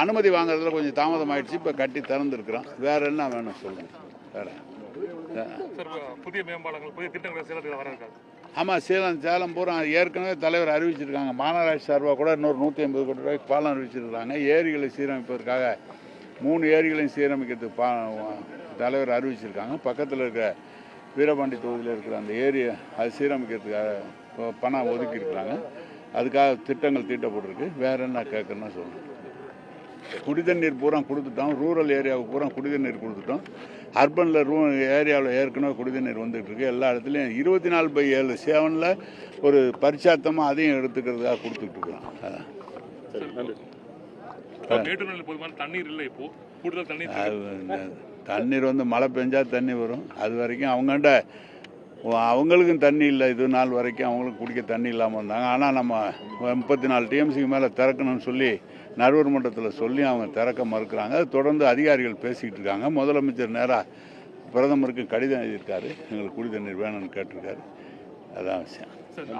அனுமதி வாங்குறதுல கொஞ்சம் தாமதம் ஆயிடுச்சு. இப்போ கட்டி திறந்துருக்குறோம். வேற என்ன வேணும் சொல்லுங்கள். வேற புதிய மேம்பாலங்கள் புதிய திட்டங்கள் சேலத்தில் வர இருக்காது. ஆமாம், சேலம் பூரா ஏற்கனவே தலைவர் அறிவிச்சிருக்காங்க. மாநகராட்சி சார்பாக கூட இன்னொரு 150 கோடி ரூபாய்க்கு பாலம் அறிவிச்சிருக்காங்க. ஏரிகளை சீரமைப்பதற்காக 3 ஏரிகளையும் சீரமைக்கிறதுக்கு தலைவர் அறிவிச்சிருக்காங்க. பக்கத்தில் இருக்கிற வீரபாண்டி தொகுதியில் இருக்கிற அந்த ஏரியை அது சீரமைக்கிறதுக்காக பணம் ஒதுக்கி இருக்கிறாங்க. அதுக்காக திட்டங்கள் தீட்டப்பட்டிருக்கு. வேற என்ன கேட்கணும்னா சொல்லணும். குடிதண்ணீர் பூரா கொடுத்துட்டோம். ரூரல் ஏரியாவுக்கு பூரா குடிதண்ணீர் கொடுத்துட்டோம். அர்பனில் ஏரியாவில் ஏற்கனவே குடிதண்ணீர் வந்துட்டு இருக்கு. எல்லா இடத்துலையும் 24/7 7ல் ஒரு பரிச்சாத்தமாக அதையும் எடுத்துக்கிறதுக்காக கொடுத்துட்டு இருக்கிறோம். அதான் தண்ணீர் வந்து மழை பெஞ்சா தண்ணி வரும். அது வரைக்கும் அவங்களுக்கும் தண்ணி இல்லை. இது நாள் வரைக்கும் அவங்களுக்கு குடிக்க தண்ணி இல்லாமல் இருந்தாங்க. ஆனால் நம்ம 34 டிஎம்சிக்கு மேலே திறக்கணும்னு சொல்லி நடுவர் மன்றத்தில் சொல்லி அவங்க திறக்க மறுக்கிறாங்க. அது தொடர்ந்து அதிகாரிகள் பேசிக்கிட்டு இருக்காங்க. முதலமைச்சர் நேராக பிரதமருக்கு கடிதம் எழுதியிருக்காரு. எங்களுக்கு குடி தண்ணீர் வேணும்னு கேட்டிருக்காரு. அதான் விஷயம்.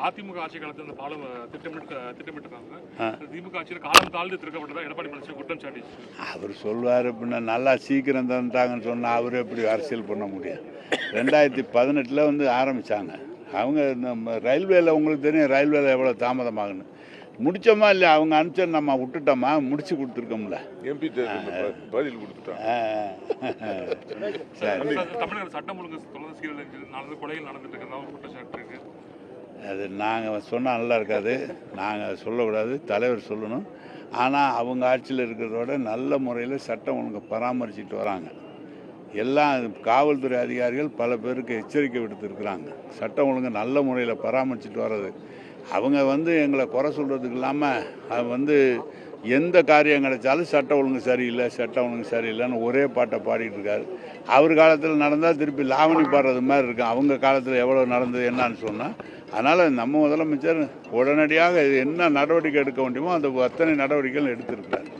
அதிமுக ஆட்சி காலத்தில் இந்த பாலம் திட்டமிட்டுருக்காங்க. திமுக ஆட்சியில் காலம் தாழ்ந்து திறக்கப்பட்டதா எடப்பாடி பழனிசாமி குற்றம் சாட்டி அவர் சொல்வார். பின்ன நல்லா சீக்கிரம் தந்துட்டாங்கன்னு சொன்னால் அவர் எப்படி அரசியல் பண்ண முடியும்? 2018 வந்து ஆரம்பித்தாங்க. அவங்க நம்ம ரயில்வேல உங்களுக்கு தெரியும் ரயில்வேல எவ்வளோ தாமதமாகுன்னு. முடிச்சோமா இல்லையா? அவங்க அனுப்பிச்சு நம்ம விட்டுட்டோமா? முடிச்சு கொடுத்துருக்கோம்ல. எம்பி பதில் கொடுத்துட்டோம். சரி, தமிழக சட்டம் ஒழுங்கு தொடர்ந்து சீரழிஞ்சு கொலைகள் நடந்துட்டு இருக்கிறதா குற்றச்சாட்டு இருக்கு. அது நாங்கள் சொன்னால் நல்லா இருக்காது. நாங்கள் சொல்லக்கூடாது, தலைவர் சொல்லணும். ஆனால் அவங்க ஆட்சியில் இருக்கிறதோட நல்ல முறையில் சட்டம் ஒழுங்கு பராமரிச்சுட்டு வராங்க. எல்லாம் காவல்துறை அதிகாரிகள் பல பேருக்கு எச்சரிக்கை விடுத்துருக்குறாங்க. சட்டம் ஒழுங்கு நல்ல முறையில் பராமரிச்சுட்டு வர்றது. அவங்க வந்து எங்களை குறை சொல்கிறதுக்கு இல்லாமல் எந்த காரியம் கிடைச்சாலும் சட்டம் ஒழுங்கு சரியில்லை, சட்டம் ஒழுங்கு சரியில்லைன்னு ஒரே பாட்டை பாடிட்டு இருக்காரு. அவர் காலத்தில் நடந்தால் திருப்பி லாவணி பாடுறது மாதிரி இருக்கும். அவங்க காலத்தில் எவ்வளோ நடந்தது என்னான்னு சொன்னால். அதனால் நம்ம முதலமைச்சர் உடனடியாக என்ன நடவடிக்கை எடுக்க வேண்டுமோ அந்த அத்தனை நடவடிக்கைகள் எடுத்திருக்கிறார்.